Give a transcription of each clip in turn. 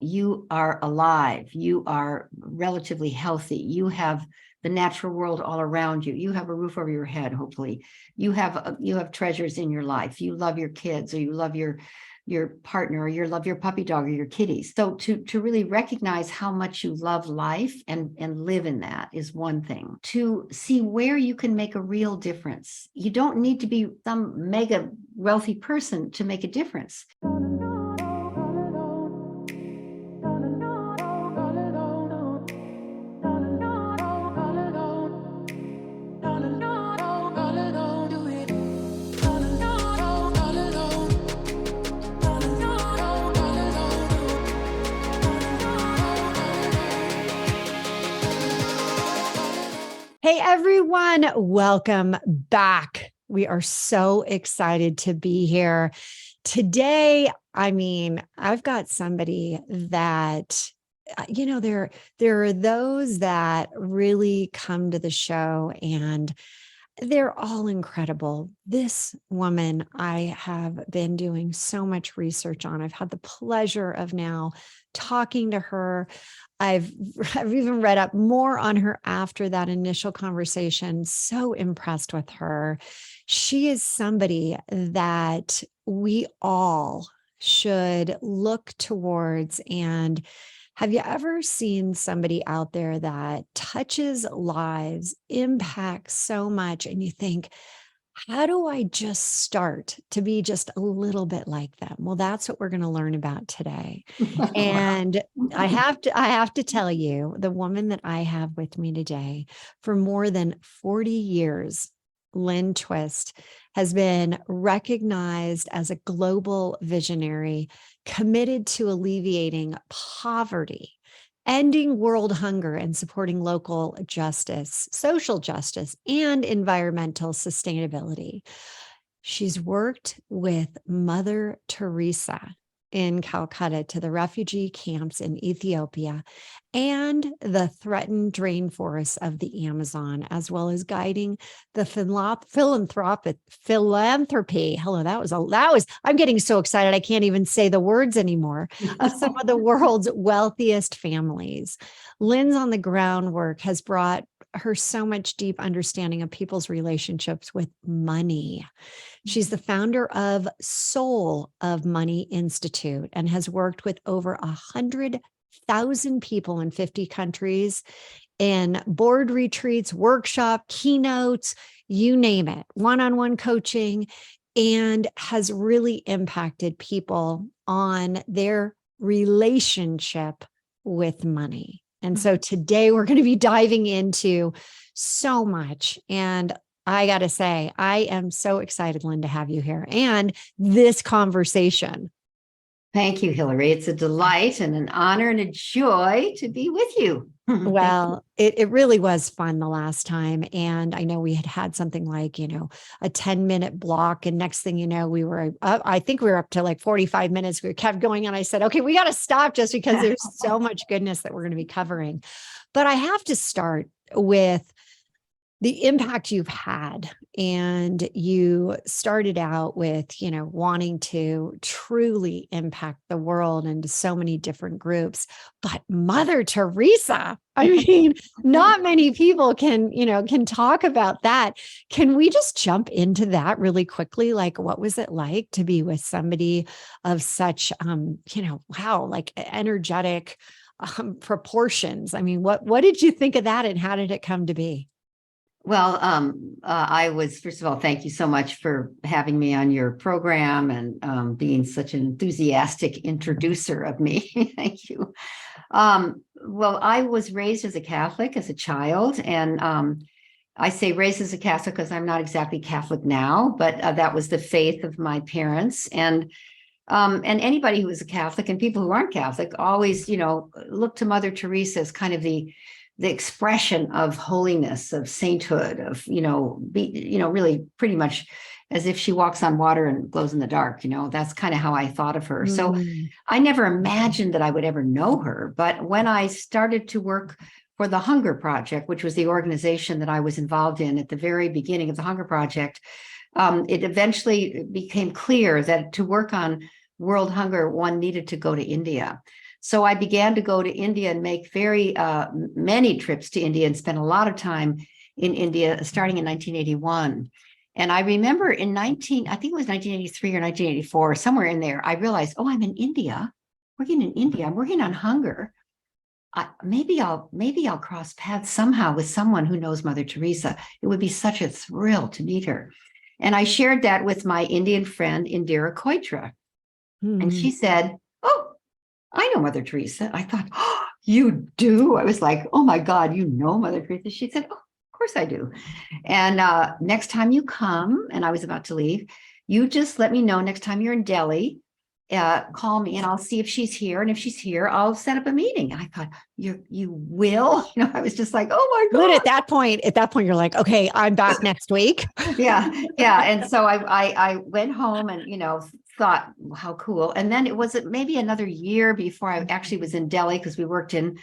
you are alive, you are relatively healthy, you have the natural world all around you, you have a roof over your head, hopefully, you have treasures in your life, you love your kids, or you love your partner, or you love your puppy dog or your kitties. So to really recognize how much you love life and live in that is one thing. To see where you can make a real difference. You don't need to be some mega wealthy person to make a difference. Hey, everyone. Welcome back. We are so excited to be here today. I mean, I've got somebody that, there are those that really come to the show and they're all incredible. This woman, I have been doing so much research on. I've had the pleasure of now talking to her. I've even read up more on her after that initial conversation. So impressed with her. She is somebody that we all should look towards. And have you ever seen somebody out there that touches lives, impacts so much, and you think, how do I just start to be just a little bit like them? Well, that's what we're going to learn about today. And I have to tell you, the woman that I have with me today for more than 40 years, Lynne Twist, has been recognized as a global visionary committed to alleviating poverty, ending world hunger, and supporting local justice, social justice, and environmental sustainability. She's worked with Mother Teresa in Calcutta to the refugee camps in Ethiopia and the threatened rainforests of the Amazon, as well as guiding the philanthropy. Hello, I'm getting so excited. I can't even say the words anymore of some of the world's wealthiest families. Lynne's on the groundwork has brought her so much deep understanding of people's relationships with money. She's the founder of Soul of Money Institute and has worked with over 100,000 people in 50 countries in board retreats, workshop, keynotes, you name it, one-on-one coaching, and has really impacted people on their relationship with money. And so today we're going to be diving into so much. And I got to say, I am so excited, Lynne, to have you here and this conversation. Thank you, Hilary. It's a delight and an honor and a joy to be with you. Well, it really was fun the last time. And I know we had something like, a 10-minute block. And next thing you know, I think we were up to like 45 minutes. We kept going. And I said, okay, we got to stop just because there's so much goodness that we're going to be covering. But I have to start with the impact you've had. And you started out with, wanting to truly impact the world into so many different groups. But Mother Teresa, I mean, not many people can talk about that. Can we just jump into that really quickly? Like, what was it like to be with somebody of such, like energetic proportions? I mean, what did you think of that and how did it come to be? Well, first of all, thank you so much for having me on your program and being such an enthusiastic introducer of me. Thank you. Well, I was raised as a Catholic as a child, and I say raised as a Catholic because I'm not exactly Catholic now, but that was the faith of my parents. And anybody who was a Catholic and people who aren't Catholic always, look to Mother Teresa as kind of the expression of holiness, of sainthood, of, really pretty much as if she walks on water and glows in the dark. That's kind of how I thought of her. So I never imagined that I would ever know her. But when I started to work for the Hunger Project, which was the organization that I was involved in at the very beginning of the Hunger Project, it eventually became clear that to work on world hunger, one needed to go to India. So I began to go to India and make very many trips to India and spent a lot of time in India starting in 1981. And I remember I think it was 1983 or 1984, somewhere in there, I realized, oh, I'm in India, working in India, I'm working on hunger. Maybe I'll cross paths somehow with someone who knows Mother Teresa. It would be such a thrill to meet her. And I shared that with my Indian friend, Indira Koitra. And she said, oh, I know Mother Teresa. I thought, oh, you do? I was like, oh my God, you know Mother Teresa? She said, oh, of course I do. And next time you come, and I was about to leave, you just let me know next time you're in Delhi. Call me and I'll see if she's here. And if she's here, I'll set up a meeting. And I thought, you will? I was just like, oh my God. But at that point, you're like, okay, I'm back next week. Yeah. And so I went home and, thought, how cool. And then it was maybe another year before I actually was in Delhi, because we worked in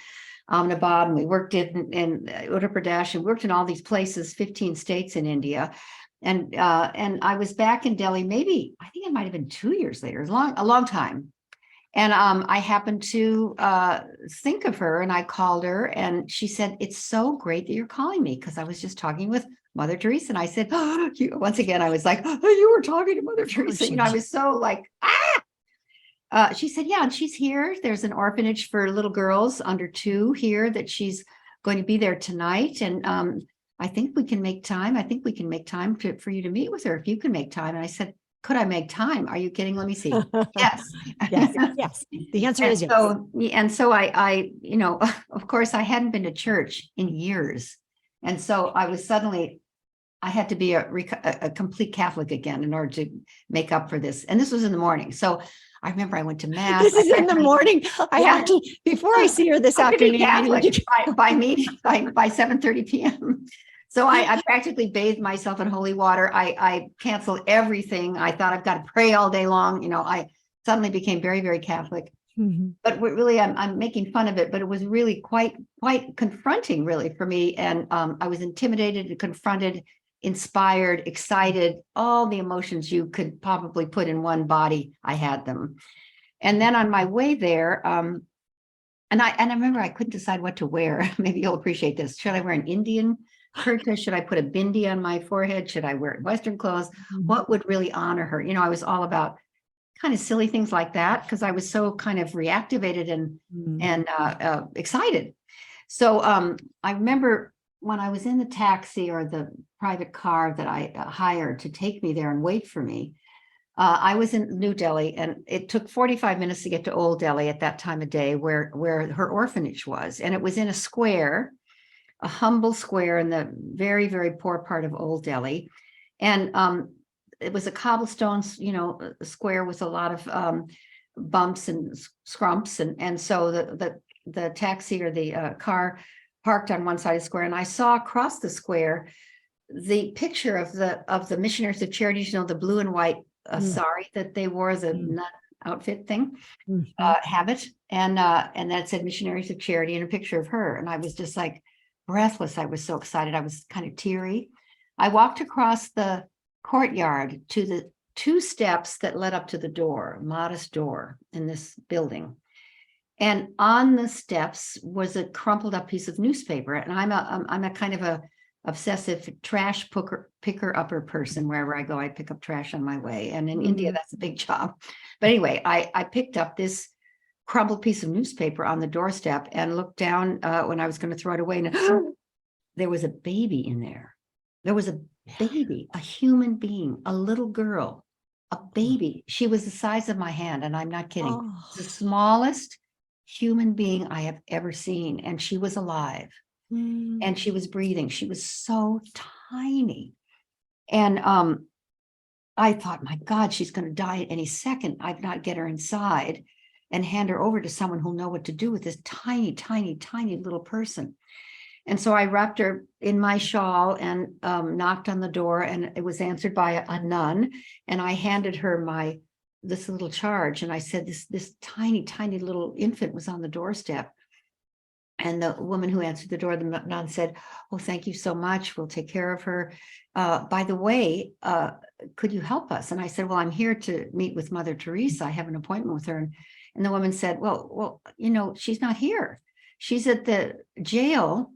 Ahmedabad and we worked in Uttar Pradesh and worked in all these places, 15 states in India. And I was back in Delhi, maybe, I think it might have been 2 years later, a long time. And I happened to think of her and I called her and she said, it's so great that you're calling me, because I was just talking with Mother Teresa. And I said, oh, once again, I was like, oh, you were talking to Mother Teresa. I was so like, she said, yeah, and she's here. There's an orphanage for little girls under 2 here that she's going to be there tonight. And I think we can make time. I think we can make time for you to meet with her if you can make time. And I said, could I make time? Are you kidding? Let me see. Yes. yes. The answer is yes. So I, of course, I hadn't been to church in years. And so I had to be a complete Catholic again in order to make up for this. And this was in the morning. So I remember I went to mass. This is in the morning. I have to, before I see her this afternoon. By 7:30 p.m. So I practically bathed myself in holy water. I canceled everything. I thought I've got to pray all day long. I suddenly became very, very Catholic. Mm-hmm. But really, I'm making fun of it. But it was really quite confronting, really, for me. And I was intimidated and confronted, inspired, excited, all the emotions you could probably put in one body. I had them. And then on my way there, and I remember I couldn't decide what to wear. Maybe you'll appreciate this. Should I wear an Indian kurta? Should I put a bindi on my forehead? Should I wear Western clothes? Mm-hmm. What would really honor her? I was all about kind of silly things like that because I was so kind of reactivated and excited. So I remember when I was in the taxi or the private car that I hired to take me there and wait for me, I was in New Delhi, and it took 45 minutes to get to Old Delhi at that time of day where her orphanage was. And it was in a square, a humble square in the very, very poor part of Old Delhi. And it was a cobblestone, square with a lot of bumps and scrumps. And so the taxi or the car parked on one side of the square. And I saw across the square the picture of the Missionaries of Charity, the blue and white sari that they wore, the nun outfit thing, habit. And that said Missionaries of Charity and a picture of her. And I was just like breathless. I was so excited. I was kind of teary. I walked across the courtyard to the 2 steps that led up to the door, modest door in this building. And on the steps was a crumpled up piece of newspaper. And I'm a kind of a obsessive trash picker upper person. Wherever I go, I pick up trash on my way. And in India, that's a big job. But anyway, I picked up this crumpled piece of newspaper on the doorstep and looked down when I was going to throw it away. And there was a baby in there. There was a baby, a human being, a little girl, a baby. She was the size of my hand. And I'm not kidding. Oh. The smallest human being I have ever seen. And she was alive. And she was breathing. She was so tiny. And I thought, my God, she's going to die at any second. I'd not get her inside and hand her over to someone who'll know what to do with this tiny, tiny, tiny little person. And so I wrapped her in my shawl and knocked on the door, and it was answered by a nun. And I handed her this little charge. And I said, this tiny, tiny little infant was on the doorstep. And the woman who answered the door, the nun said, oh, thank you so much. We'll take care of her. By the way, could you help us? And I said, well, I'm here to meet with Mother Teresa. I have an appointment with her. And the woman said, well, she's not here. She's at the jail,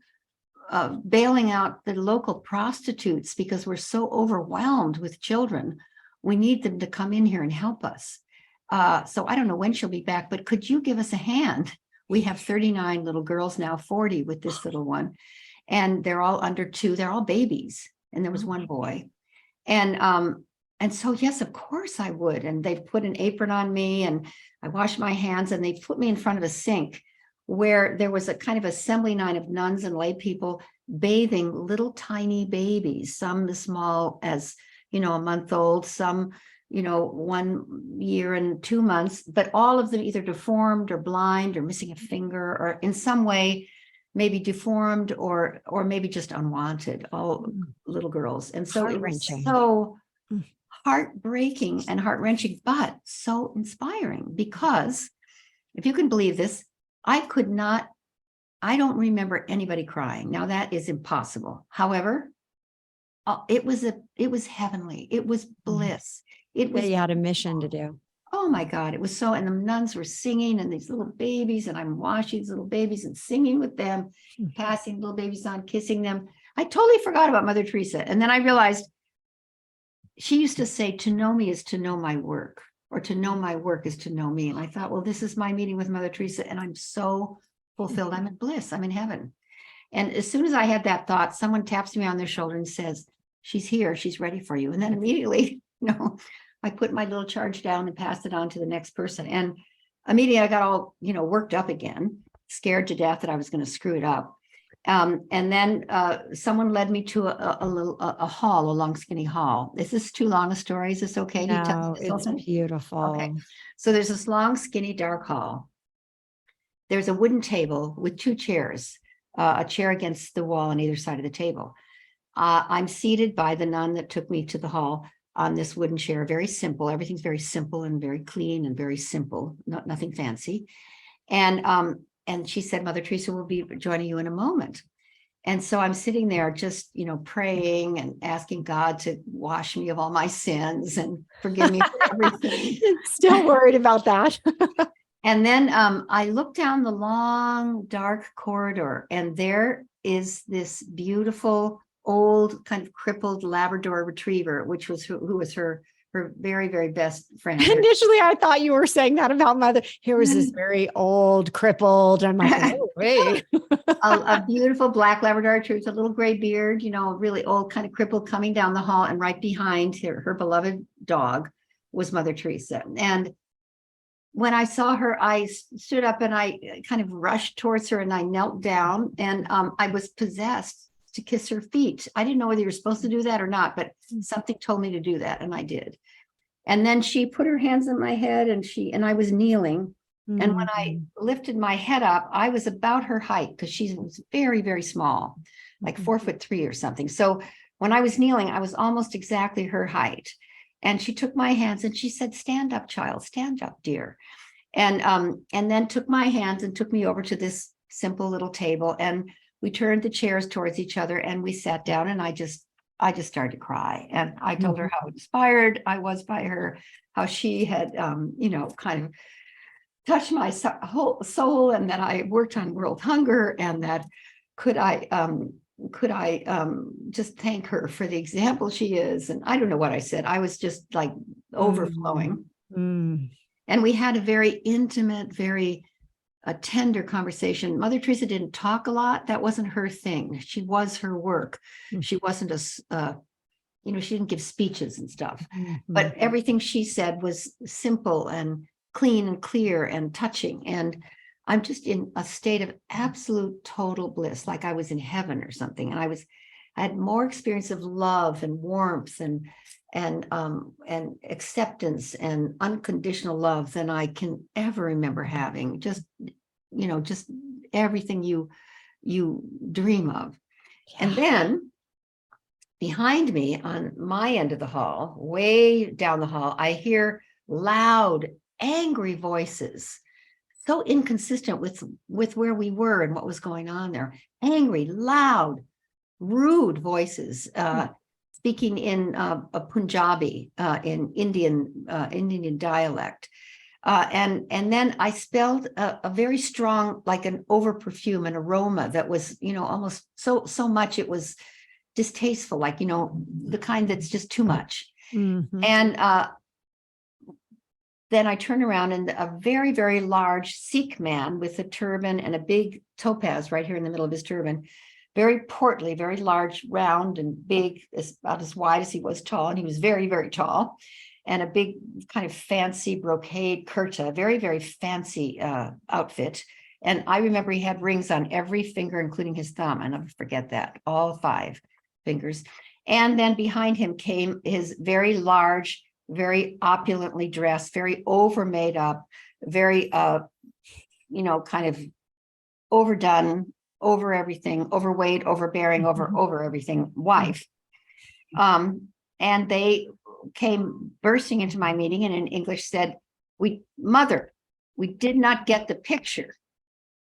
bailing out the local prostitutes because we're so overwhelmed with children. We need them to come in here and help us. So I don't know when she'll be back, but could you give us a hand? We have 39 little girls now, 40 with this little one. And they're all under 2. They're all babies. And there was one boy. And so, yes, of course I would. And they've put an apron on me and I washed my hands and they put me in front of a sink where there was a kind of assembly line of nuns and lay people bathing little tiny babies, some as small as, a month old, some, 1 year and 2 months, but all of them either deformed or blind or missing a finger or in some way, maybe deformed or maybe just unwanted, all little girls. And so it was so heartbreaking and heart-wrenching, but so inspiring because if you can believe this, I don't remember anybody crying. Now that is impossible. However, it was heavenly. It was bliss. It was, you had a mission to do. Oh my God, it was so, and the nuns were singing and these little babies, and I'm washing these little babies and singing with them, passing little babies on, kissing them. I totally forgot about Mother Teresa. And then I realized she used to say, to know me is to know my work, or to know my work is to know me. And I thought, well, this is my meeting with Mother Teresa, and I'm so fulfilled. I'm in bliss. I'm in heaven. And as soon as I had that thought, someone taps me on their shoulder and says, she's here. She's ready for you. And then immediately, I put my little charge down and passed it on to the next person. And immediately I got all, worked up again, scared to death that I was going to screw it up. And then someone led me to a hall, a long, skinny hall. Is this too long a story? Is this okay? No, it's beautiful. Okay. So there's this long, skinny, dark hall. There's a wooden table with 2 chairs, a chair against the wall on either side of the table. I'm seated by the nun that took me to the hall on this wooden chair, very simple. Everything's very simple and very clean and very simple, nothing fancy. And she said, Mother Teresa will be joining you in a moment. And so I'm sitting there just, praying and asking God to wash me of all my sins and forgive me for everything. Still worried about that. And then I look down the long, dark corridor, and there is this beautiful, old, kind of crippled Labrador retriever, which was who was her very, very best friend. Initially, I thought you were saying that about Mother. Here was this very old, crippled. I'm like, oh, wait. a beautiful black Labrador retriever with a little gray beard, really old, kind of crippled, coming down the hall, and right behind her beloved dog was Mother Teresa. And when I saw her, I stood up and I kind of rushed towards her and I knelt down, and I was possessed to kiss her feet. I didn't know whether you were supposed to do that or not, but something told me to do that, and I did. And then she put her hands on my head, and I was kneeling. And when I lifted my head up, I was about her height because she was very, very small, like 4'3" or something. So when I was kneeling, I was almost exactly her height. And she took my hands and she said, stand up, child, stand up, dear. And then took my hands and took me over to this simple little table. And we turned the chairs towards each other and we sat down, and I just started to cry. And I told her how inspired I was by her, how she had, kind of touched my whole soul, and that I worked on world hunger, and that could I just thank her for the example she is. And I don't know what I said. I was just like overflowing. And we had a very intimate, very tender conversation. Mother Teresa didn't talk a lot. That wasn't her thing. She was her work. She wasn't she didn't give speeches and stuff. But everything she said was simple and clean and clear and touching. And I'm just in a state of absolute total bliss, like I was in heaven or something. And I had more experience of love and warmth and acceptance and unconditional love than I can ever remember having. Just everything you dream of. Yeah. And then behind me on my end of the hall, way down the hall, I hear loud, angry voices, so inconsistent with where we were and what was going on there. Angry, loud, rude voices, speaking in a Punjabi, in Indian dialect. And then I smelled a very strong, like an over perfume, an aroma that was, almost so much it was distasteful, like, the kind that's just too much. Mhm. And then I turn around and a very, very large Sikh man with a turban and a big topaz right here in the middle of his turban, very portly, very large, round and big, about as wide as he was tall. And he was very, very tall, and a big kind of fancy brocade kurta, very, very fancy outfit. And I remember he had rings on every finger, including his thumb. I'll never forget that, all 5 fingers. And then behind him came his very large, very opulently dressed, very over made up, very, kind of overdone, over everything, overweight, overbearing, over everything wife. And they came bursting into my meeting and in English said, Mother, we did not get the picture.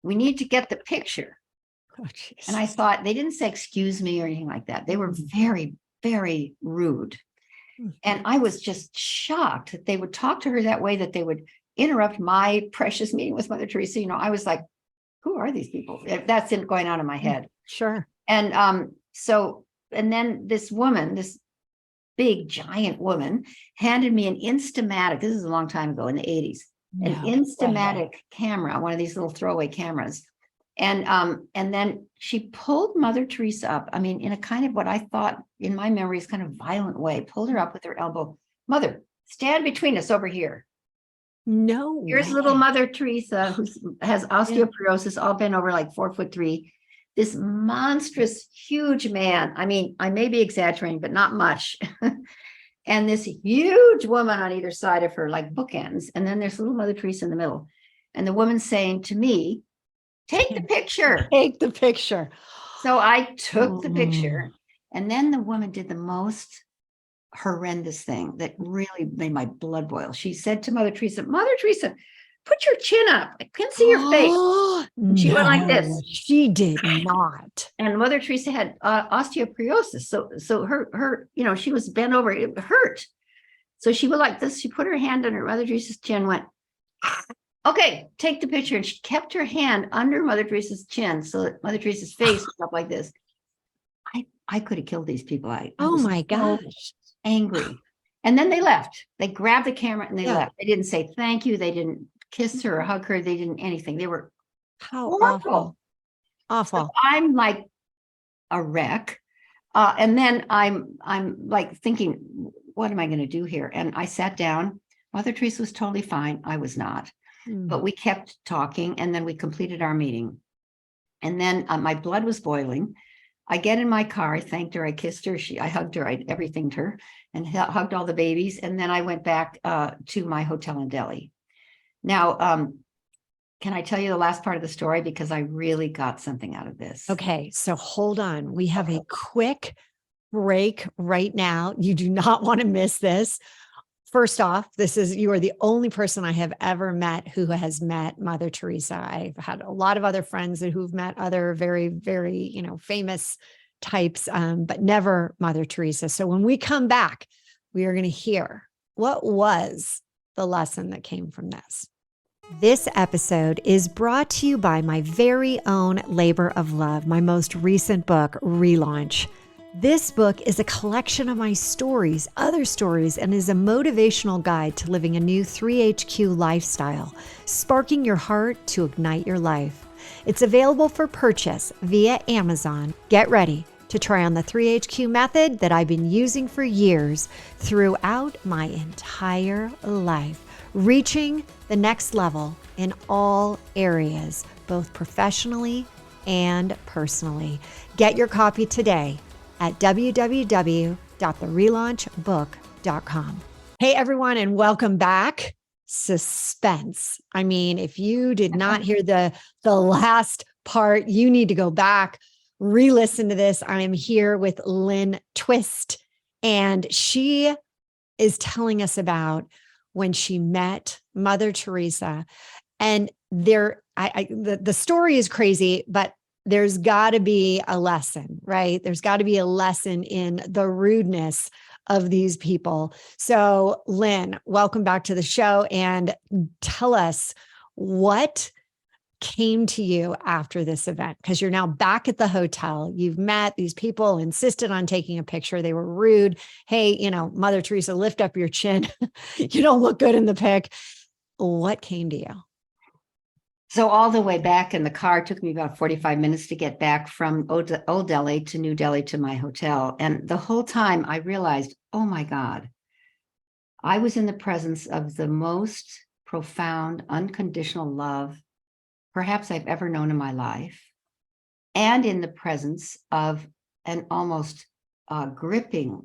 We need to get the picture. Oh, and I thought, they didn't say excuse me or anything like that. They were very, very rude. And I was just shocked that they would talk to her that way, that they would interrupt my precious meeting with Mother Teresa. I was like, who are these people? That's going on in my head. Sure. And and then this woman, this big giant woman, handed me an Instamatic. This is a long time ago in the 80s, an Instamatic camera, one of these little throwaway cameras. And then she pulled Mother Teresa up. I mean, in a kind of what I thought in my memory is kind of violent way, pulled her up with her elbow. Mother, stand between us over here. No Here's way. little Mother Teresa who has osteoporosis, all bent over like 4'3". This monstrous, huge man. I mean, I may be exaggerating, but not much. And this huge woman on either side of her, like bookends. And then there's little Mother Teresa in the middle. And the woman saying to me, take the picture. Take the picture. So I took the picture. And then the woman did the most horrendous thing that really made my blood boil. She said to Mother Teresa, put your chin up. I can see your face. And she went like this. She did not. And Mother Teresa had osteoporosis. So her, she was bent over. It hurt. So she went like this. She put her hand under Mother Teresa's chin, went, okay, take the picture. And she kept her hand under Mother Teresa's chin so that Mother Teresa's face was up like this. I could have killed these people. I was my gosh. So angry. And then they left. They grabbed the camera and they left. They didn't say thank you. They didn't kiss her or hug her. They didn't anything. They were awful. So I'm like a wreck. And then I'm like thinking, what am I going to do here? And I sat down. Mother Teresa was totally fine. I was not. But we kept talking, and then we completed our meeting. And then my blood was boiling. I get in my car. I thanked her. I kissed her. I hugged her. I everythinged her and hugged all the babies. And then I went back to my hotel in Delhi. Now, can I tell you the last part of the story? Because I really got something out of this. Okay, so hold on. We have a quick break right now. You do not want to miss this. First off, you are the only person I have ever met who has met Mother Teresa. I've had a lot of other friends who've met other very, very, famous types, but never Mother Teresa. So when we come back, we are going to hear what was the lesson that came from this. This episode is brought to you by my very own labor of love, my most recent book, Relaunch. This book is a collection of my stories, other stories, and is a motivational guide to living a new 3HQ lifestyle, sparking your heart to ignite your life. It's available for purchase via Amazon. Get ready to try on the 3HQ method that I've been using for years throughout my entire life, reaching the next level in all areas, both professionally and personally. Get your copy today at www.therelaunchbook.com. Hey, everyone, and welcome back. Suspense. I mean, if you did not hear the last part, you need to go back, re-listen to this. I am here with Lynne Twist, and she is telling us about when she met Mother Teresa. And the story is crazy, but there's got to be a lesson, right? There's got to be a lesson in the rudeness of these people. So Lynne, welcome back to the show, and tell us what came to you after this event, because you're now back at the hotel. You've met these people, insisted on taking a picture. They were rude. Hey, Mother Teresa, lift up your chin. You don't look good in the pic. What came to you? So all the way back in the car, it took me about 45 minutes to get back from Old Delhi to New Delhi to my hotel. And the whole time I realized, oh my God, I was in the presence of the most profound, unconditional love perhaps I've ever known in my life, and in the presence of an almost gripping,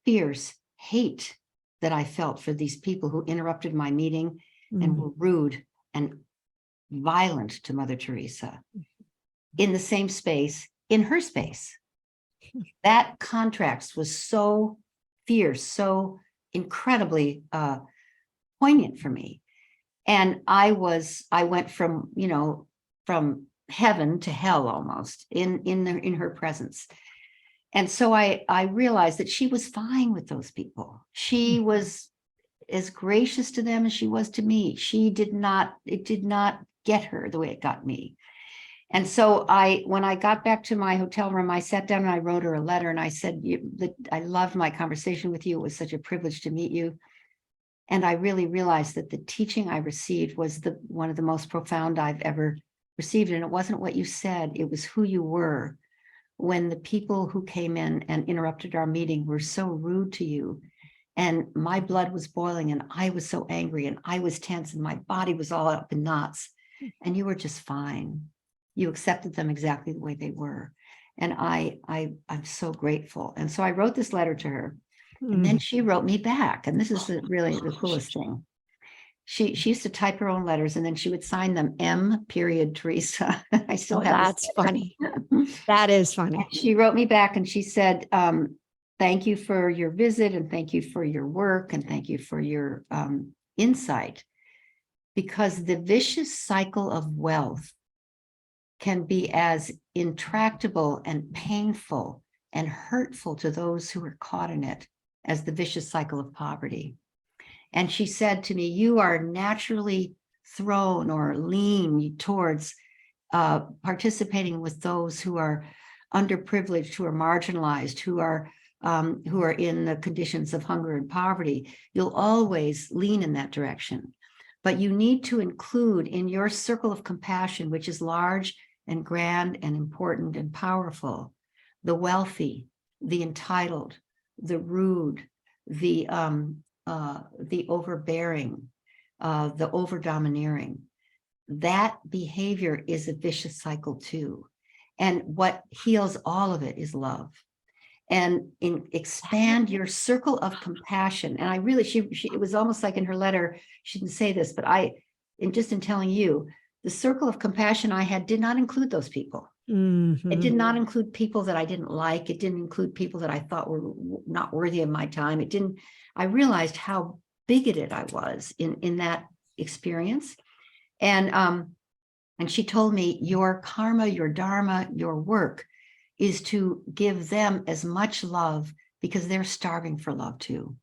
fierce hate that I felt for these people who interrupted my meeting and were rude and violent to Mother Teresa in the same space, in her space. That contrast was so fierce, so incredibly poignant for me. And I went from, from heaven to hell almost in her presence. And so I realized that she was fine with those people. She was as gracious to them as she was to me. It did not get her the way it got me. And so when I got back to my hotel room, I sat down and I wrote her a letter, and I said that I loved my conversation with you. It was such a privilege to meet you. And I really realized that the teaching I received was one of the most profound I've ever received. And it wasn't what you said, it was who you were. When the people who came in and interrupted our meeting were so rude to you, and my blood was boiling, and I was so angry, and I was tense, and my body was all up in knots, and you were just fine. You accepted them exactly the way they were. And I'm so grateful. And so I wrote this letter to her. And then she wrote me back. And this is really the coolest thing. She used to type her own letters, and then she would sign them M. Teresa. I still have that's funny. That is funny. And she wrote me back and she said, thank you for your visit, and thank you for your work, and thank you for your insight, because the vicious cycle of wealth can be as intractable and painful and hurtful to those who are caught in it as the vicious cycle of poverty. And she said to me, you are naturally thrown or lean towards participating with those who are underprivileged, who are marginalized, who are in the conditions of hunger and poverty. You'll always lean in that direction. But you need to include in your circle of compassion, which is large and grand and important and powerful, the wealthy, the entitled, the rude, the overbearing, the over-domineering. That behavior is a vicious cycle too. And what heals all of it is love. And expand your circle of compassion. And I really, it was almost like in her letter, she didn't say this, but in telling you, the circle of compassion I had did not include those people. Mm-hmm. It did not include people that I didn't like. It didn't include people that I thought were not worthy of my time. I realized how bigoted I was in that experience. And she told me, your karma, your dharma, your work is to give them as much love, because they're starving for love too.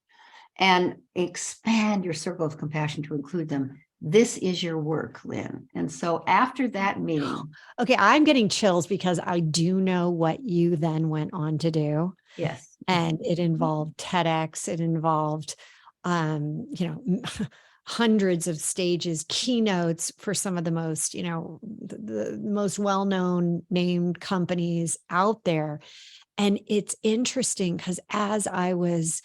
And expand your circle of compassion to include them. This is your work, Lynne. And so after that meeting. Okay, I'm getting chills because I do know what you then went on to do. Yes. And it involved TEDx, it involved, hundreds of stages, keynotes for some of the most, the most well-known named companies out there. And it's interesting because as I was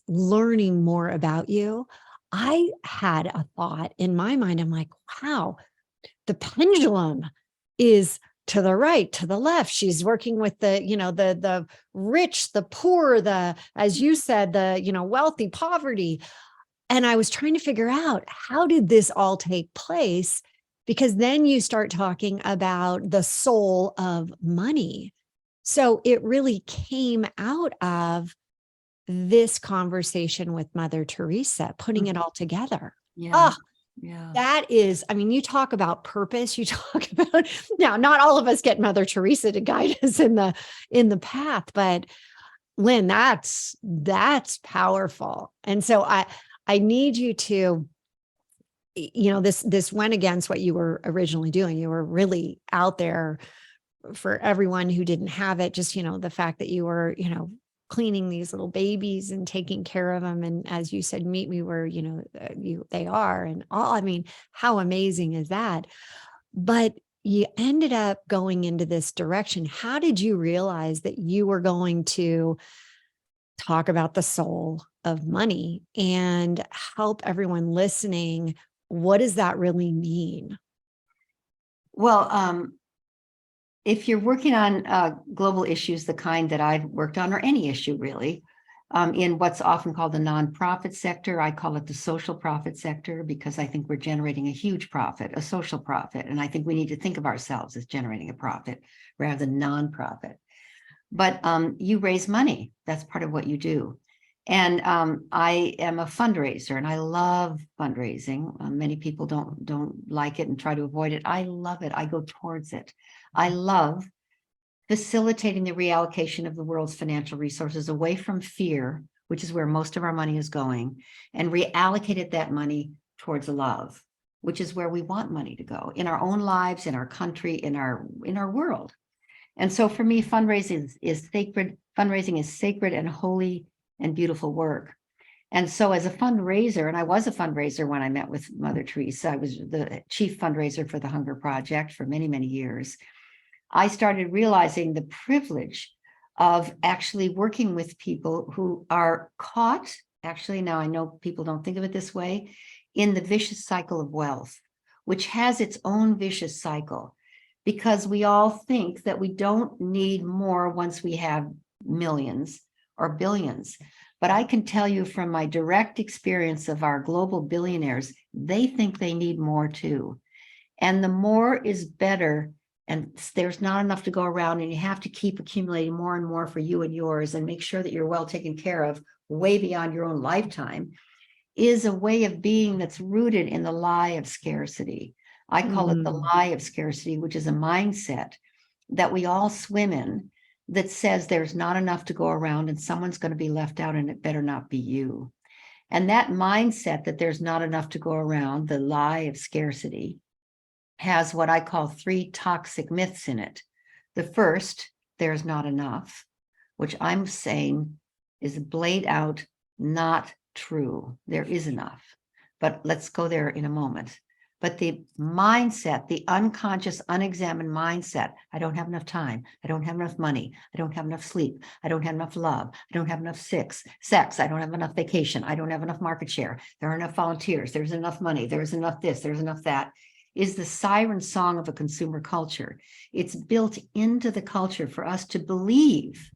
learning more about you, I had a thought in my mind. I'm like, wow, the pendulum is to the right, to the left. She's working with the rich, the poor, as you said, the, wealthy, poverty. And I was trying to figure out, how did this all take place? Because then you start talking about the soul of money. So it really came out of this conversation with Mother Teresa, putting it all together. Yeah. Yeah. That is, you talk about purpose, you talk about, now, not all of us get Mother Teresa to guide us in the path, but Lynne, that's powerful. And so I need you to, this went against what you were originally doing. You were really out there for everyone who didn't have it. Just, the fact that you were, cleaning these little babies and taking care of them. And as you said, meet me where, they are and all. I mean, how amazing is that? But you ended up going into this direction. How did you realize that you were going to talk about the soul of money and help everyone listening? What does that really mean? Well, if you're working on global issues, the kind that I've worked on, or any issue really, in what's often called the nonprofit sector, I call it the social profit sector, because I think we're generating a huge profit, a social profit. And I think we need to think of ourselves as generating a profit rather than nonprofit. But you raise money. That's part of what you do. And I am a fundraiser, and I love fundraising. Many people don't like it and try to avoid it. I love it. I go towards it. I love facilitating the reallocation of the world's financial resources away from fear, which is where most of our money is going, and reallocated that money towards love, which is where we want money to go in our own lives, in our country, in our world. And so for me, fundraising is sacred. Fundraising is sacred and holy and beautiful work. And so as a fundraiser, and I was a fundraiser when I met with Mother Teresa, I was the chief fundraiser for the Hunger Project for many, many years. I started realizing the privilege of actually working with people who are caught, actually now I know people don't think of it this way, in the vicious cycle of wealth, which has its own vicious cycle, because we all think that we don't need more once we have millions or billions. But I can tell you from my direct experience of our global billionaires, they think they need more too. And the more is better, and there's not enough to go around, and you have to keep accumulating more and more for you and yours, and make sure that you're well taken care of way beyond your own lifetime, is a way of being that's rooted in the lie of scarcity. I call it the lie of scarcity, which is a mindset that we all swim in, that says there's not enough to go around and someone's going to be left out, and it better not be you. And that mindset that there's not enough to go around, the lie of scarcity, has what I call 3 toxic myths in it. The first, there's not enough, which I'm saying is blade out, not true. There is enough. But let's go there in a moment. But the mindset, the unconscious, unexamined mindset, I don't have enough time, I don't have enough money, I don't have enough sleep, I don't have enough love, I don't have enough sex, I don't have enough vacation, I don't have enough market share, there are enough volunteers, there's enough money, there's enough this, there's enough that, is the siren song of a consumer culture. It's built into the culture for us to believe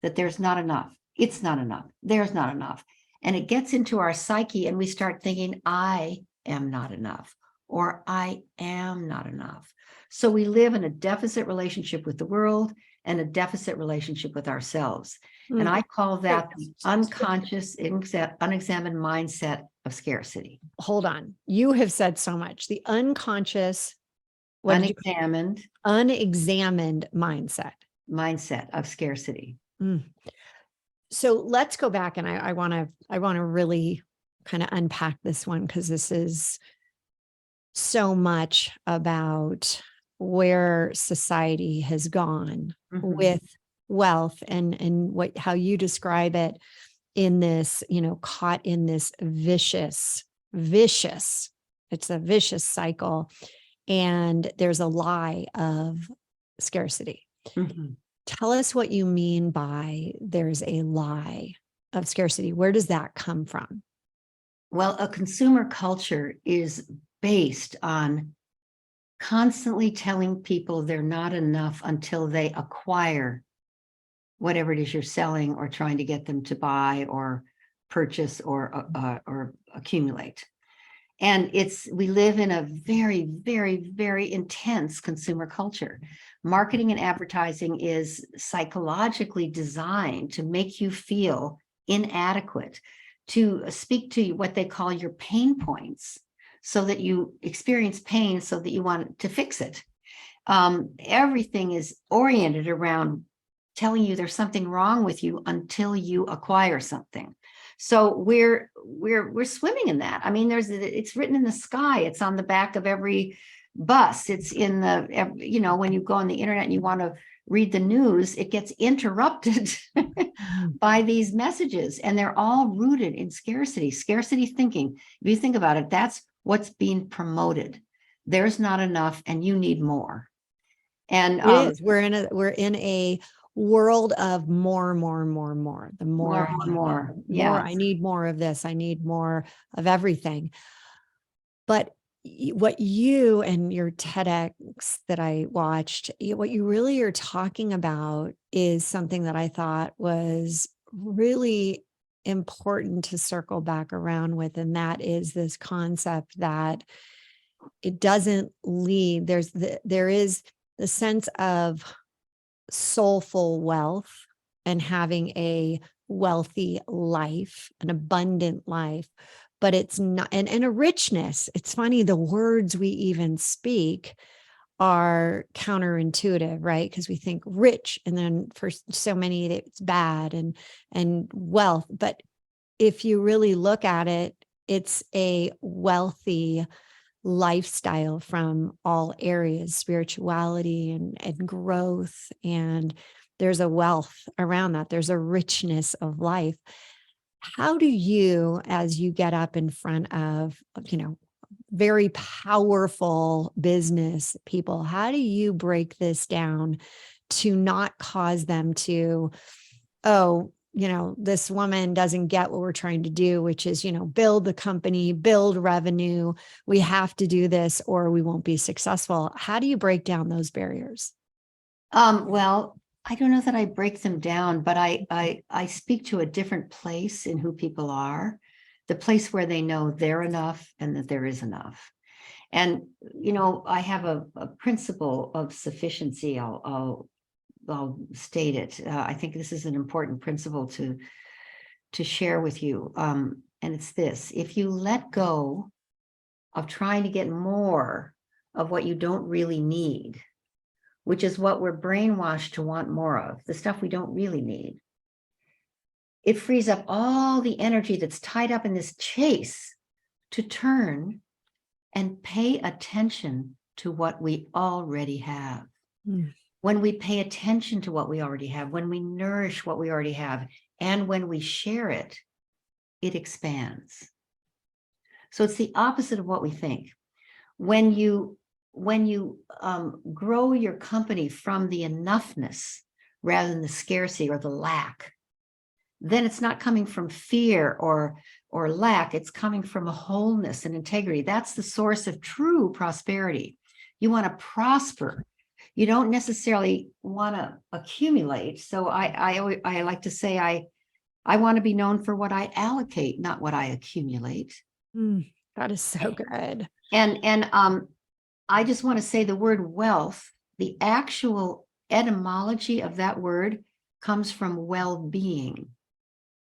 that there's not enough, it's not enough, there's not enough. And it gets into our psyche, and we start thinking, I am not enough, or I am not enough. So we live in a deficit relationship with the world and a deficit relationship with ourselves. And I call that the unconscious, unexamined mindset of scarcity. Hold on. You have said so much. The unconscious, unexamined mindset of scarcity. So let's go back, and I want to really kind of unpack this one, because this is so much about where society has gone with wealth, and how you describe it in this, caught in this vicious, it's a vicious cycle. And there's a lie of scarcity. Tell us what you mean by there's a lie of scarcity. Where does that come from? Well, a consumer culture is based on constantly telling people they're not enough until they acquire whatever it is you're selling or trying to get them to buy or purchase or accumulate. And we live in a very, very, very intense consumer culture. Marketing and advertising is psychologically designed to make you feel inadequate, to speak to what they call your pain points, so that you experience pain, so that you want to fix it. Everything is oriented around telling you there's something wrong with you until you acquire something. So we're swimming in that. I mean, it's written in the sky. It's on the back of every bus. It's in the, you know, when you go on the internet and you want to read the news, it gets interrupted by these messages, and they're all rooted in scarcity thinking. If you think about it, that's what's being promoted. There's not enough and you need more. And it is. We're in a world of more. The more, more. more, Yeah. I need more of this. I need more of everything. But what you and your TEDx that I watched, what you really are talking about is something that I thought was really important to circle back around with. And that is this concept that it doesn't lead. There is the sense of soulful wealth and having a wealthy life, an abundant life, but it's not, and a richness. It's funny, the words we even speak are counterintuitive, right? Because we think rich, and then for so many it's bad, and wealth. But if you really look at it, it's a wealthy lifestyle from all areas, spirituality and growth. And there's a wealth around that. There's a richness of life. How do you, as you get up in front of, very powerful business people, how do you break this down to not cause them to, this woman doesn't get what we're trying to do, which is, build the company, build revenue. We have to do this or we won't be successful. How do you break down those barriers? Well, I don't know that I break them down, but I speak to a different place in who people are, the place where they know they're enough and that there is enough. And, I have a principle of sufficiency. I'll state it. I think this is an important principle to share with you. And it's this: if you let go of trying to get more of what you don't really need, which is what we're brainwashed to want more of, the stuff we don't really need, it frees up all the energy that's tied up in this chase to turn and pay attention to what we already have. When we pay attention to what we already have, when we nourish what we already have, and when we share it, it expands. So it's the opposite of what we think. When you grow your company from the enoughness rather than the scarcity or the lack, then it's not coming from fear or lack. It's coming from a wholeness and integrity. That's the source of true prosperity. You want to prosper. You don't necessarily want to accumulate. So I like to say I want to be known for what I allocate, not what I accumulate. That is so good. And I just want to say the word wealth, the actual etymology of that word comes from well-being.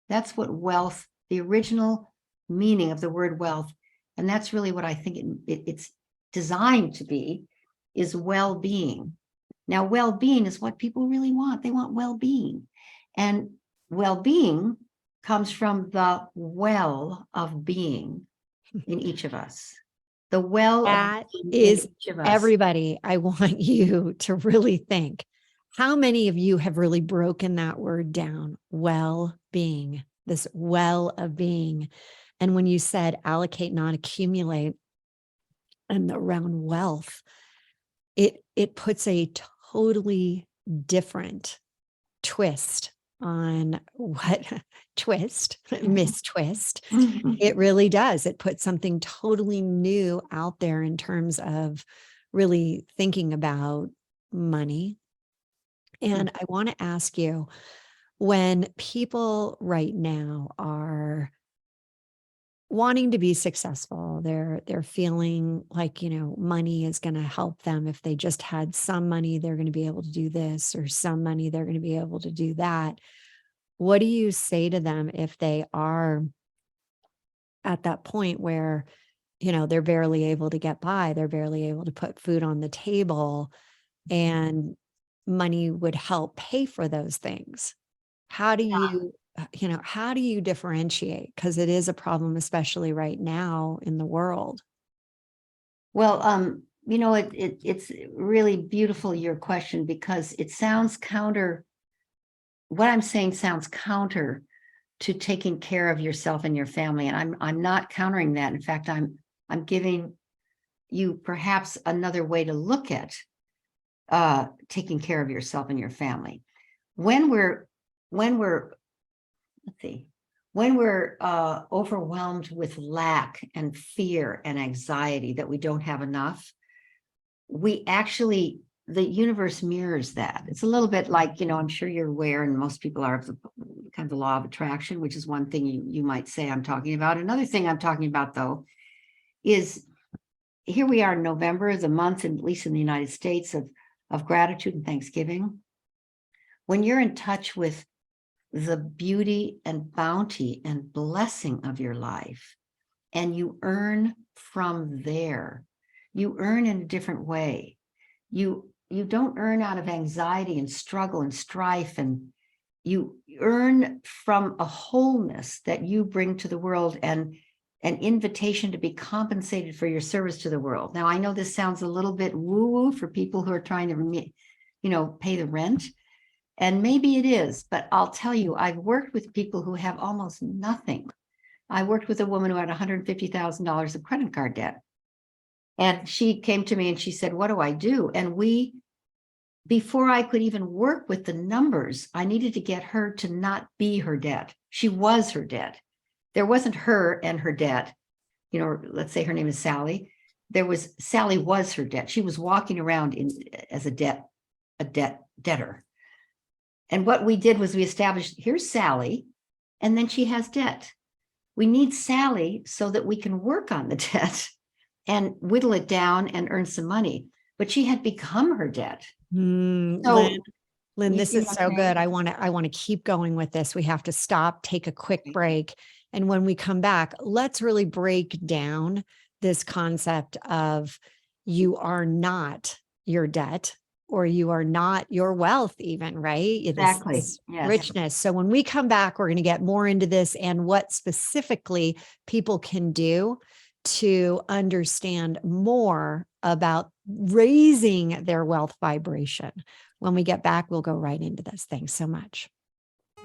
That's what wealth, the original meaning of the word wealth, and that's really what I think it's designed to be, is well-being. Now, well-being is what people really want. They want well-being. And well-being comes from the well of being in each of us. The well That of being is in each of us. everybody. I want you to really think, how many of you have really broken that word down? Well-being, this well of being. And when you said allocate, not accumulate, and around wealth, it puts a totally different twist on what twist, Miss Twist. It really does. It puts something totally new out there in terms of really thinking about money. And I want to ask you, when people right now are wanting to be successful, they're feeling like, money is going to help them. If they just had some money, they're going to be able to do this, or some money, they're going to be able to do that. What do you say to them if they are at that point where, they're barely able to get by, they're barely able to put food on the table, and money would help pay for those things. How do you, how do you differentiate? Because it is a problem, especially right now in the world. Well, it's really beautiful, your question, because it sounds counter. What I'm saying sounds counter to taking care of yourself and your family. And I'm not countering that. In fact, I'm giving you perhaps another way to look at taking care of yourself and your family. When we're let's see, when we're overwhelmed with lack and fear and anxiety that we don't have enough, we actually, the universe mirrors that. It's a little bit like, I'm sure you're aware, and most people are, of the kind of the law of attraction, which is one thing you might say I'm talking about. Another thing I'm talking about, though, is here we are in November, the month, at least in the United States, of gratitude and Thanksgiving. When you're in touch with the beauty and bounty and blessing of your life, and you earn from there, you earn in a different way. You don't earn out of anxiety and struggle and strife, and you earn from a wholeness that you bring to the world, and an invitation to be compensated for your service to the world. Now, I know this sounds a little bit woo-woo for people who are trying to, pay the rent. And maybe it is, but I'll tell you, I've worked with people who have almost nothing. I worked with a woman who had $150,000 of credit card debt. And she came to me and she said, what do I do? And before I could even work with the numbers, I needed to get her to not be her debt. She was her debt. There wasn't her and her debt. Let's say her name is Sally. Sally was her debt. She was walking around as a debtor. And what we did was we established, here's Sally, and then she has debt. We need Sally so that we can work on the debt and whittle it down and earn some money. But she had become her debt. So, Lynne, this is so good. I want to keep going with this. We have to stop, take a quick break. And when we come back, let's really break down this concept of you are not your debt, or you are not your wealth even, right? Exactly. This richness. So when we come back, we're going to get more into this and what specifically people can do to understand more about raising their wealth vibration. When we get back, we'll go right into this. Thanks so much.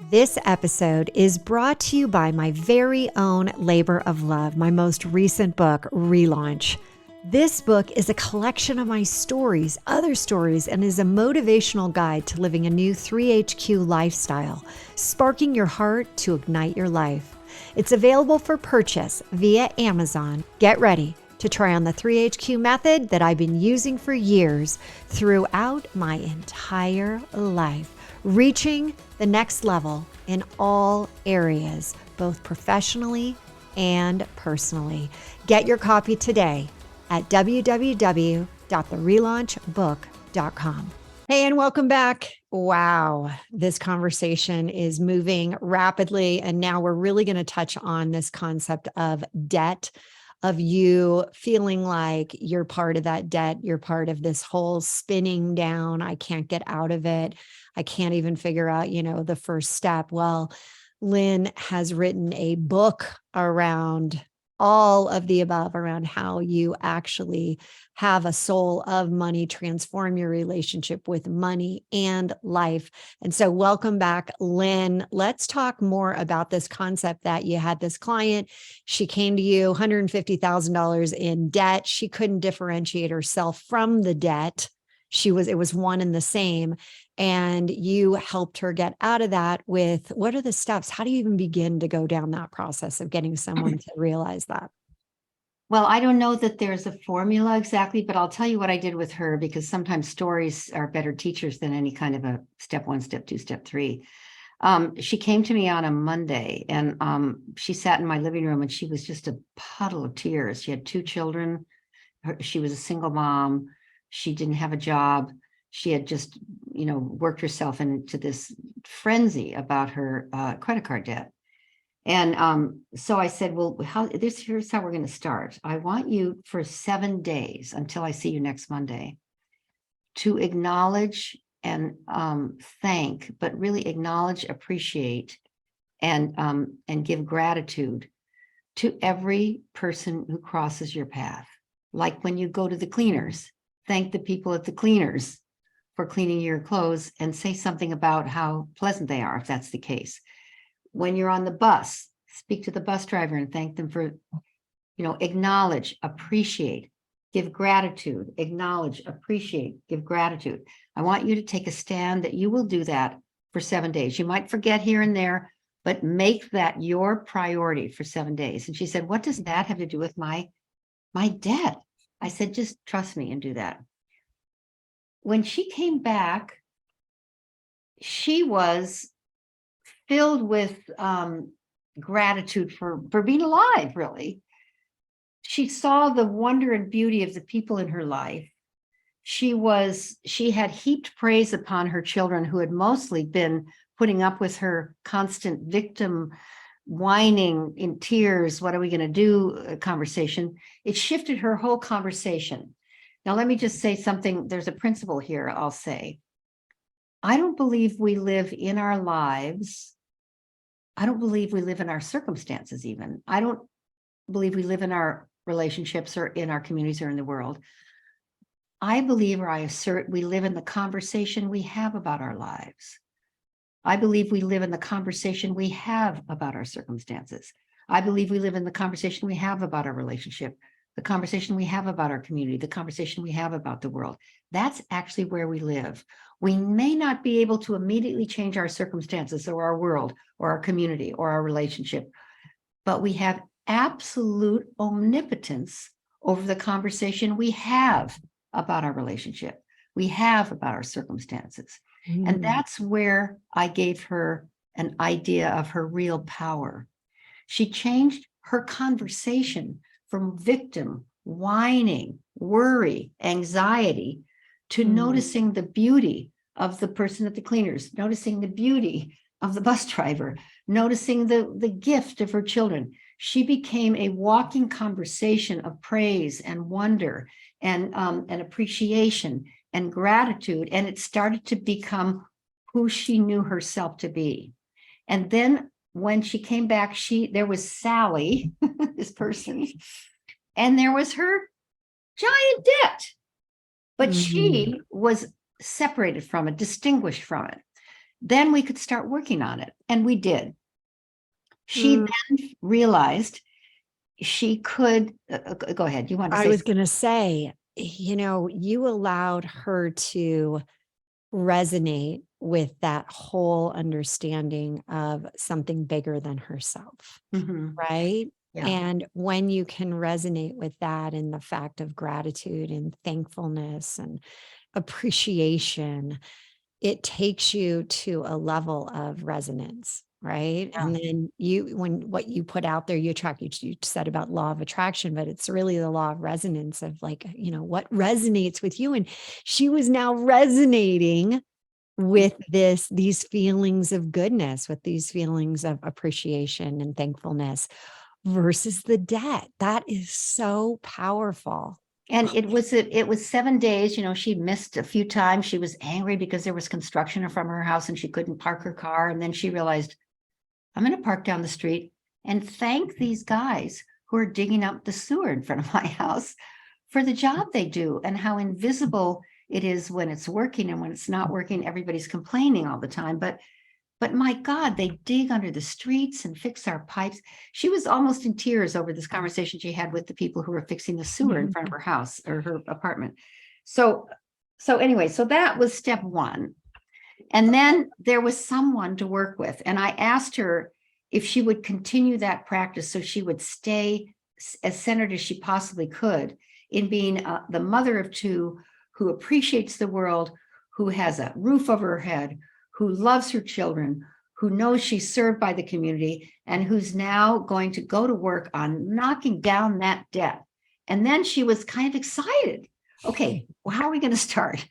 This episode is brought to you by my very own labor of love, my most recent book, Relaunch. This book is a collection of my stories, other stories, and is a motivational guide to living a new 3HQ lifestyle, sparking your heart to ignite your life. It's available for purchase via Amazon. Get ready to try on the 3HQ method that I've been using for years throughout my entire life, reaching the next level in all areas, both professionally and personally. Get your copy today at www.therelaunchbook.com. Hey, and welcome back. Wow, this conversation is moving rapidly. And now we're really going to touch on this concept of debt, of you feeling like you're part of that debt. You're part of this whole spinning down. I can't get out of it. I can't even figure out, the first step. Well, Lynne has written a book around all of the above, around how you actually have a soul of money, transform your relationship with money and life. And so welcome back, Lynne. Let's talk more about this concept that you had this client. She came to you, $150,000 in debt. She couldn't differentiate herself from the debt. It was one and the same. And you helped her get out of that with, what are the steps? How do you even begin to go down that process of getting someone to realize that? Well, I don't know that there's a formula exactly, but I'll tell you what I did with her, because sometimes stories are better teachers than any kind of a step 1, step 2, step 3. She came to me on a Monday, and she sat in my living room, and she was just a puddle of tears. She had 2 children. She was a single mom. She didn't have a job. She had just, worked herself into this frenzy about her credit card debt. And so I said, well, here's how we're going to start. I want you for 7 days until I see you next Monday to acknowledge and thank, but really acknowledge, appreciate, and give gratitude to every person who crosses your path. Like when you go to the cleaners, thank the people at the cleaners for cleaning your clothes and say something about how pleasant they are, if that's the case. When you're on the bus, speak to the bus driver and thank them for, acknowledge, appreciate, give gratitude, acknowledge, appreciate, give gratitude. I want you to take a stand that you will do that for 7 days. You might forget here and there, but make that your priority for 7 days. And she said, what does that have to do with my debt? I said, just trust me and do that. When she came back, she was filled with gratitude for being alive, really. She saw the wonder and beauty of the people in her life. She had heaped praise upon her children, who had mostly been putting up with her constant victim whining in tears, what are we going to do conversation. It shifted her whole conversation. Now, let me just say something. There's a principle here, I'll say. I don't believe we live in our lives. I don't believe we live in our circumstances even. I don't believe we live in our relationships or in our communities or in the world. I believe, or I assert, we live in the conversation we have about our lives. I believe we live in the conversation we have about our circumstances. I believe we live in the conversation we have about our relationship, the conversation we have about our community, the conversation we have about the world. That's actually where we live. We may not be able to immediately change our circumstances or our world or our community or our relationship, but we have absolute omnipotence over the conversation we have about our relationship, we have about our circumstances. And that's where I gave her an idea of her real power. She changed her conversation from victim, whining, worry, anxiety, to noticing the beauty of the person at the cleaners, noticing the beauty of the bus driver, noticing the gift of her children. She became a walking conversation of praise and wonder and appreciation and gratitude. And it started to become who she knew herself to be. And then when she came back, there was Sally, this person, and there was her giant debt. But she was separated from it, distinguished from it. Then we could start working on it. And we did. She then realized she could, go ahead. You want to say? I was going to say, you allowed her to resonate with that whole understanding of something bigger than herself, right? Yeah. And when you can resonate with that and the fact of gratitude and thankfulness and appreciation, it takes you to a level of resonance, right? Yeah. And then when what you put out there, you attract. You said about law of attraction, but it's really the law of resonance of what resonates with you. And she was now resonating with these feelings of goodness, with these feelings of appreciation and thankfulness versus the debt. That is so powerful. And it was 7 days. She missed a few times. She was angry because there was construction from her house and she couldn't park her car. And then she realized, I'm going to park down the street and thank these guys who are digging up the sewer in front of my house for the job they do and how invisible it is when it's working, and when it's not working, everybody's complaining all the time. But my God, they dig under the streets and fix our pipes. She was almost in tears over this conversation she had with the people who were fixing the sewer in front of her house or her apartment. So anyway, so that was step one. And then there was someone to work with. And I asked her if she would continue that practice so she would stay as centered as she possibly could in being the mother of two, who appreciates the world, who has a roof over her head, who loves her children, who knows she's served by the community, and who's now going to go to work on knocking down that debt. And then she was kind of excited. Okay, well, how are we going to start?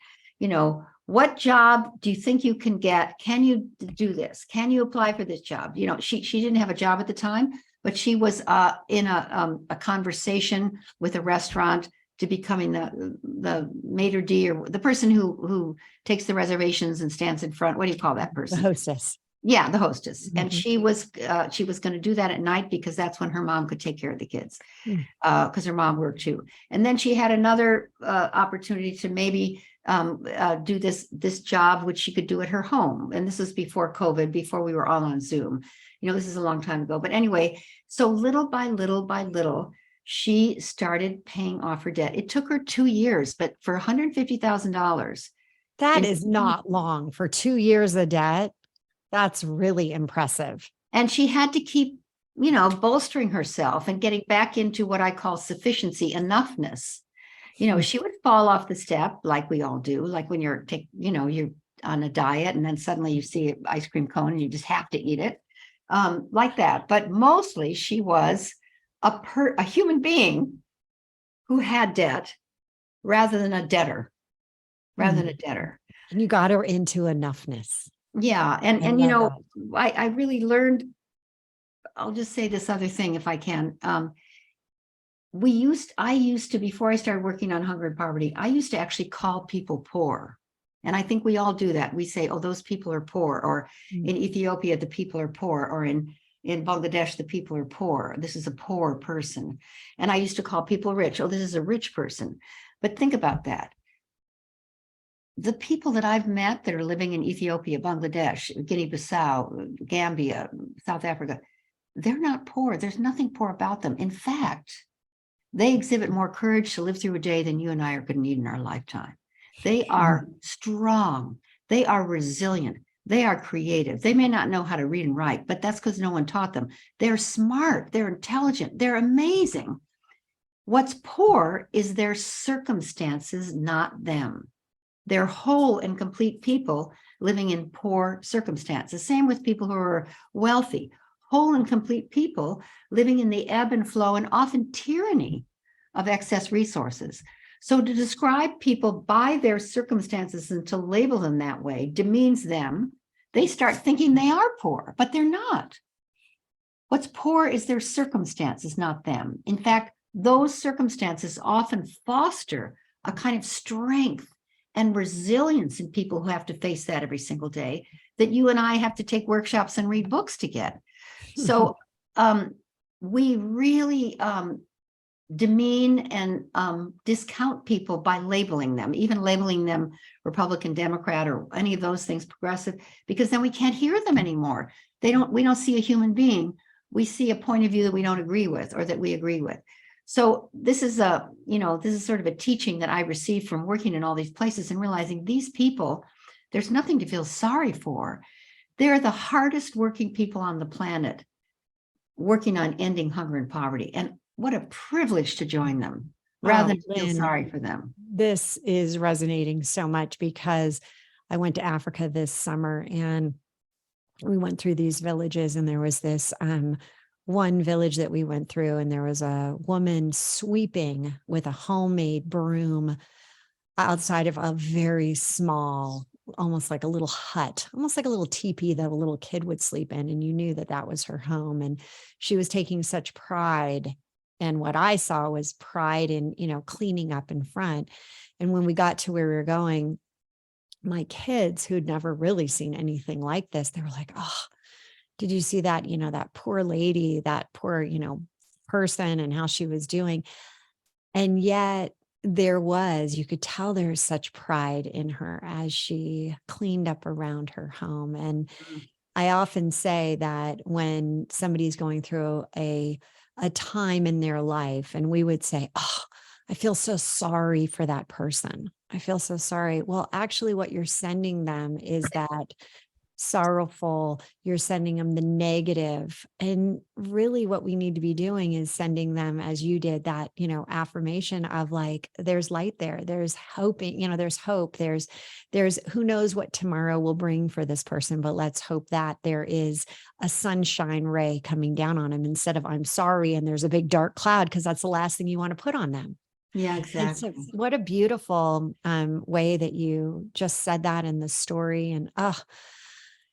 What job do you think you can get? Can you do this? Can you apply for this job? She didn't have a job at the time, but she was in a conversation with a restaurant to becoming the maitre d', or the person who takes the reservations and stands in front. What do you call that The person? hostess. Yeah, the hostess. And Mhm. she was going to do that at night because that's when her mom could take care of the kids, Mm. because her mom worked too. And then she had another opportunity to maybe do this job, which she could do at her home. And this was before COVID, before we were all on Zoom. This is a long time ago. But anyway, so little by little by little, she started paying off her debt. It took her 2 years, but for $150,000. That is not long for 2 years of debt. That's really impressive. And she had to keep, bolstering herself and getting back into what I call sufficiency, enoughness. She would fall off the step like we all do, like when you're on a diet and then suddenly you see an ice cream cone and you just have to eat it, like that. But mostly she was a human being who had debt rather than a debtor, And you got her into enoughness. Yeah. And I really learned, I'll just say this other thing if I can. I used to, before I started working on hunger and poverty, I used to actually call people poor. And I think we all do that. We say, oh, those people are poor, or in Ethiopia, the people are poor, or in Bangladesh, the people are poor. This is a poor person. And I used to call people rich. Oh, this is a rich person. But think about that. The people that I've met that are living in Ethiopia, Bangladesh, Guinea-Bissau, Gambia, South Africa, they're not poor. There's nothing poor about them. In fact, they exhibit more courage to live through a day than you and I are going to need in our lifetime. They are strong. They are resilient. They are creative. They may not know how to read and write, but that's because no one taught them. They're smart. They're intelligent. They're amazing. What's poor is their circumstances, not them. They're whole and complete people living in poor circumstances. Same with people who are wealthy. Whole and complete people living in the ebb and flow and often tyranny of excess resources. So to describe people by their circumstances and to label them that way demeans them. They start thinking they are poor, but they're not. What's poor is their circumstances, not them. In fact, those circumstances often foster a kind of strength and resilience in people who have to face that every single day that you and I have to take workshops and read books to get. So we really demean and discount people by labeling them, even labeling them Republican, Democrat, or any of those things, progressive, because then we can't hear them anymore. We don't see a human being. We see a point of view that we don't agree with or that we agree with. So this is sort of a teaching that I received from working in all these places and realizing these people, there's nothing to feel sorry for. They're the hardest working people on the planet, working on ending hunger and poverty. And what a privilege to join them rather than feel sorry for them. This is resonating so much because I went to Africa this summer and we went through these villages, and there was this one village that we went through, and there was a woman sweeping with a homemade broom outside of a very small, almost like a little hut, almost like a little teepee that a little kid would sleep in. And you knew that that was her home. And she was taking such pride. And what I saw was pride in, cleaning up in front. And when we got to where we were going, my kids who'd never really seen anything like this, they were like, oh, did you see that, that poor lady, that poor, person, and how she was doing? And yet you could tell there's such pride in her as she cleaned up around her home. And I often say that when somebody's going through a time in their life, and we would say, oh, I feel so sorry for that person. I feel so sorry. Well, actually, what you're sending them is that sorrowful, you're sending them the negative. And really what we need to be doing is sending them, as you did, that, affirmation of like, there's light there, there's hoping, there's hope, there's who knows what tomorrow will bring for this person, but let's hope that there is a sunshine ray coming down on them instead of I'm sorry and there's a big dark cloud, because that's the last thing you want to put on them. Yeah, exactly. So what a beautiful way that you just said that in the story. And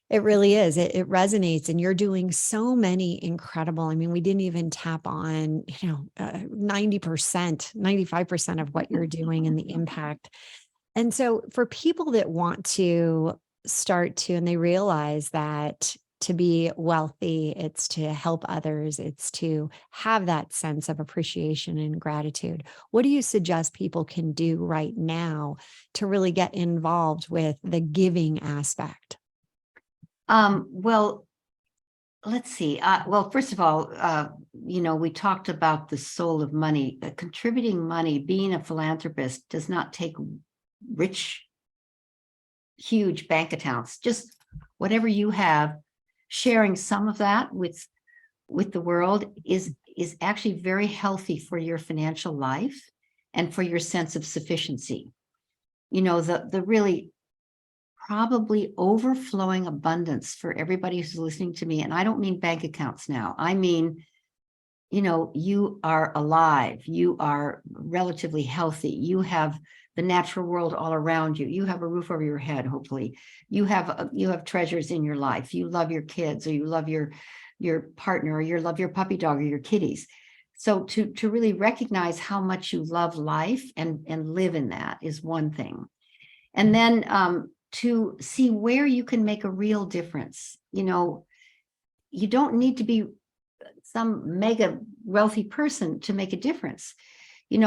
It really is. It resonates, and you're doing so many incredible. I mean, we didn't even tap on, 90%, 95% of what you're doing and the impact. And so for people that want to start to, and they realize that to be wealthy, it's to help others, it's to have that sense of appreciation and gratitude. What do you suggest people can do right now to really get involved with the giving aspect? Well, let's see. Well, first of all, we talked about the soul of money. Contributing money, being a philanthropist does not take rich, huge bank accounts. Just whatever you have, sharing some of that with the world is actually very healthy for your financial life and for your sense of sufficiency. The really probably overflowing abundance for everybody who's listening to me. And I don't mean bank accounts now. I mean, you are alive. You are relatively healthy. You have the natural world all around you. You have a roof over your head, hopefully. You have treasures in your life. You love your kids, or you love your partner, or you love your puppy dog or your kitties. So to really recognize how much you love life and live in that is one thing. And then to see where you can make a real difference. You don't need to be some mega wealthy person to make a difference. If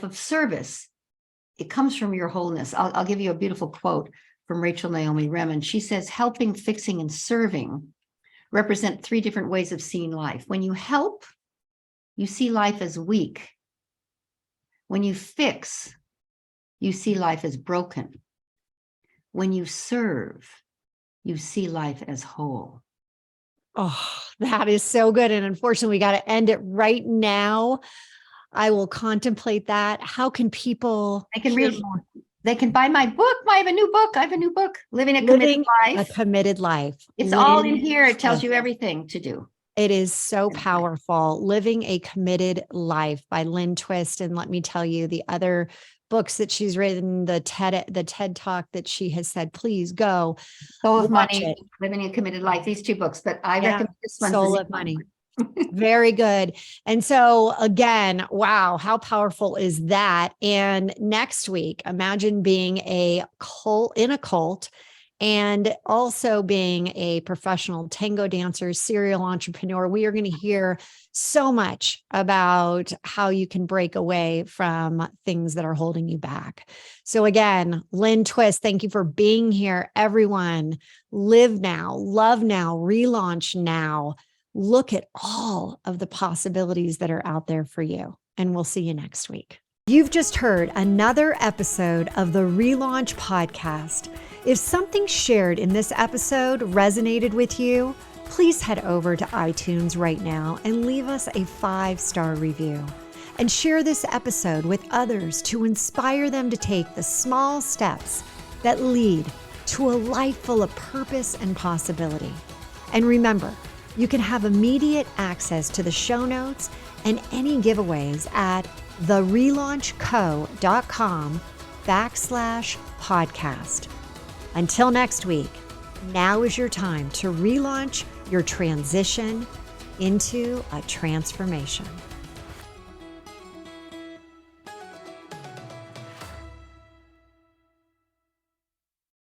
of service, it comes from your wholeness. I'll give you a beautiful quote from Rachel Naomi Remen. She says, helping, fixing, and serving represent three different ways of seeing life. When you help, you see life as weak. When you fix, you see life as broken. When you serve, you see life as whole. Oh, that is so good. And unfortunately, we got to end it right now. I will contemplate that. How can people? I can read more. They can buy my book. I have a new book, Living a Committed Life. A Committed Life. It's all in here. It tells you everything to do. It is so powerful. Living a Committed Life by Lynne Twist. And let me tell you, the other books that she's written, the TED Talk that she has said, please go. Soul of Money, Living a Committed Life, these two books, but I recommend this one. Soul of Money. Very good. And so again, wow, how powerful is that? And next week, imagine being in a cult and also being a professional tango dancer, serial entrepreneur. We are going to hear so much about how you can break away from things that are holding you back. So again, Lynne Twist, thank you for being here. Everyone, live now, love now, relaunch now. Look at all of the possibilities that are out there for you. And we'll see you next week. You've just heard another episode of the Relaunch Podcast. If something shared in this episode resonated with you, please head over to iTunes right now and leave us a 5-star review. And share this episode with others to inspire them to take the small steps that lead to a life full of purpose and possibility. And remember, you can have immediate access to the show notes and any giveaways at therelaunchco.com/podcast. Until next week, now is your time to relaunch your transition into a transformation.